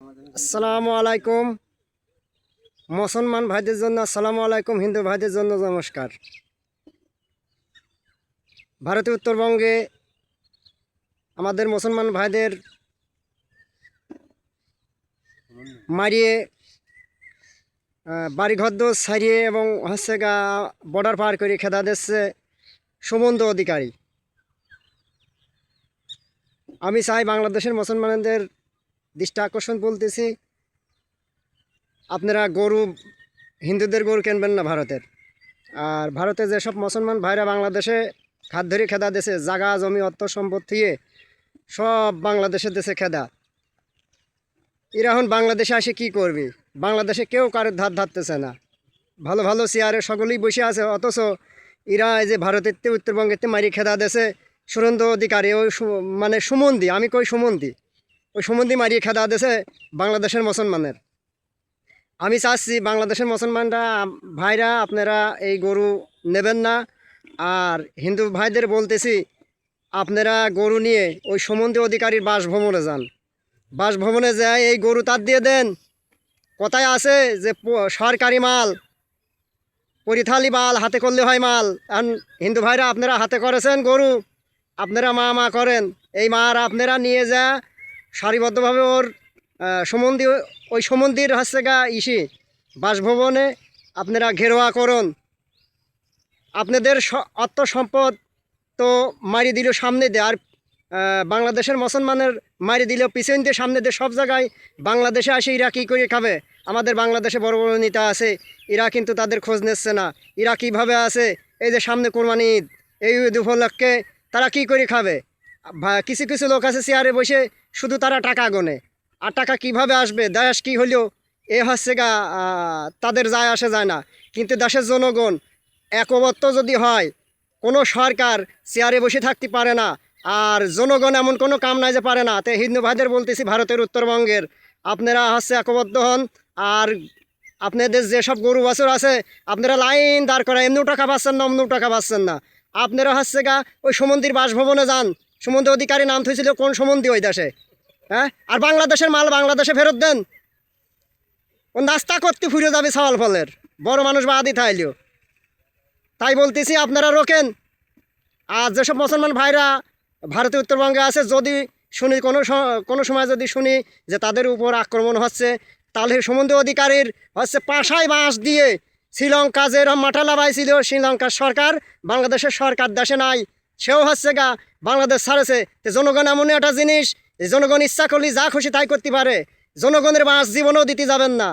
আসসালামু আলাইকুম। মুসলমান ভাইদের জন্য আসসালামু আলাইকুম, হিন্দু ভাইদের জন্য নমস্কার। ভারতের উত্তরবঙ্গে আমাদের মুসলমান ভাইদের মারিয়ে বাড়িঘর ছাড়িয়ে এবং বর্ডার পার করে খেদা দিচ্ছে সুমন্ত অধিকারী। আমি চাই বাংলাদেশের মুসলমানদের দৃষ্টি আকর্ষণ বলতেছি, আপনারা হিন্দুদের গরু কিনবেন না ভারতের। আর ভারতে যেসব মুসলমান ভাইরা বাংলাদেশে খাদ ধরে খেদা দেশে জাগা জমি অর্থ সম্পদ থেকে সব বাংলাদেশের দেশে খেদা, এরা এখন বাংলাদেশে আসে কি করবে? বাংলাদেশে কেউ কারোর ধার ধারতেছে না, ভালো ভালো চেয়ারে সকলেই বসে আছে, অথচ এরা এই যে ভারতের উত্তরবঙ্গের মারি খেদা দেশে সুরেন্দ্র অধিকারী ওই মানে সুমন্দি, আমি কই সুমন্দি, ওই সুমন্দি মারিয়ে খেদা দেশে বাংলাদেশের মুসলমানের। আমি চাচ্ছি বাংলাদেশের মুসলমানরা ভাইরা আপনারা এই গরু নেবেন না। আর হিন্দু ভাইদের বলতেছি, আপনারা গরু নিয়ে ওই সুমন্ত অধিকারীর বাসভবনে যান, বাসভবনে যায় এই গরু তার দিয়ে দেন। কথায় আছে যে সরকারি মাল পরিথালি বাল হাতে করলে হয় মাল। আর হিন্দু ভাইরা আপনারা হাতে করেছেন গরু, আপনারা মা করেন, এই মার আপনারা নিয়ে যা সারিবদ্ধভাবে ওর ওই সমন্দির বাসভবনে আপনারা ঘেরোয়া করুন। আপনাদের অর্থ সম্পদ তো মারি দিল সামনে দিয়ে, আর বাংলাদেশের মুসলমানের মারি দিল পিছন দিয়ে, সামনে দিয়ে সব জায়গায় বাংলাদেশে আসে এরা কী করে খাবে? আমাদের বাংলাদেশে বড় বড় নেতা আছে, এরা কিন্তু তাদের খোঁজ নিচ্ছে না। এরা কীভাবে আছে? এই যে সামনে কোরবানি ঈদ, এই ঈদ উপলক্ষে তারা কী করে খাবে? কিছু কিছু লোক আছে চেয়ারে বসে শুধু তারা টাকা গোনে, আর টাকা কিভাবে আসবে, দেশ কী হলেও এ তাদের যায় আসে যায় না। কিন্তু দেশের জনগণ একবদ্ধ যদি হয়, কোনো সরকার চেয়ারে বসে থাকতে পারে না। আর জনগণ এমন কোনো কাম নাই যে পারে না। তো হিন্দু ভাইদের বলতেছি, ভারতের উত্তরবঙ্গের আপনারা একবদ্ধ হন। আর আপনাদের যেসব গরু বাছুর আছে আপনারা লাইন দাঁড় করা, এমনিও টাকা পাচ্ছেন না, অমনিও টাকা পাচ্ছেন না, আপনারা ওই সমন্দির বাসভবনে যান। সুমন্ত অধিকারী নাম থইছিল কোন সমন্দি ওই দেশে? হ্যাঁ, আর বাংলাদেশের মাল বাংলাদেশে ফেরত দেন। ও নাস্তা করতে ফুরে যাবে সওয়াল ফলের, বড় মানুষ বা আদি থাইলেও। তাই বলতেছি আপনারা রোকেন। আর যেসব মুসলমান ভাইরা ভারতের উত্তরবঙ্গে আছে, যদি শুনি কোনো সময় যদি শুনি যে তাদের উপর আক্রমণ হচ্ছে, তাহলে সুমন্ত অধিকারীর পাশায় বাঁশ দিয়ে শ্রীলঙ্কা যেরকম মাঠালা বাইছিল, শ্রীলঙ্কার সরকার, বাংলাদেশের সরকার দেশে নাই, সেও বাংলাদেশ ছাড়েছে। তো জনগণ এমনই একটা জিনিস, জনগণ ইচ্ছা করলে যা খুশি তাই করতে পারে। জনগণের বাঁশ জীবনেও দিতে যাবেন না।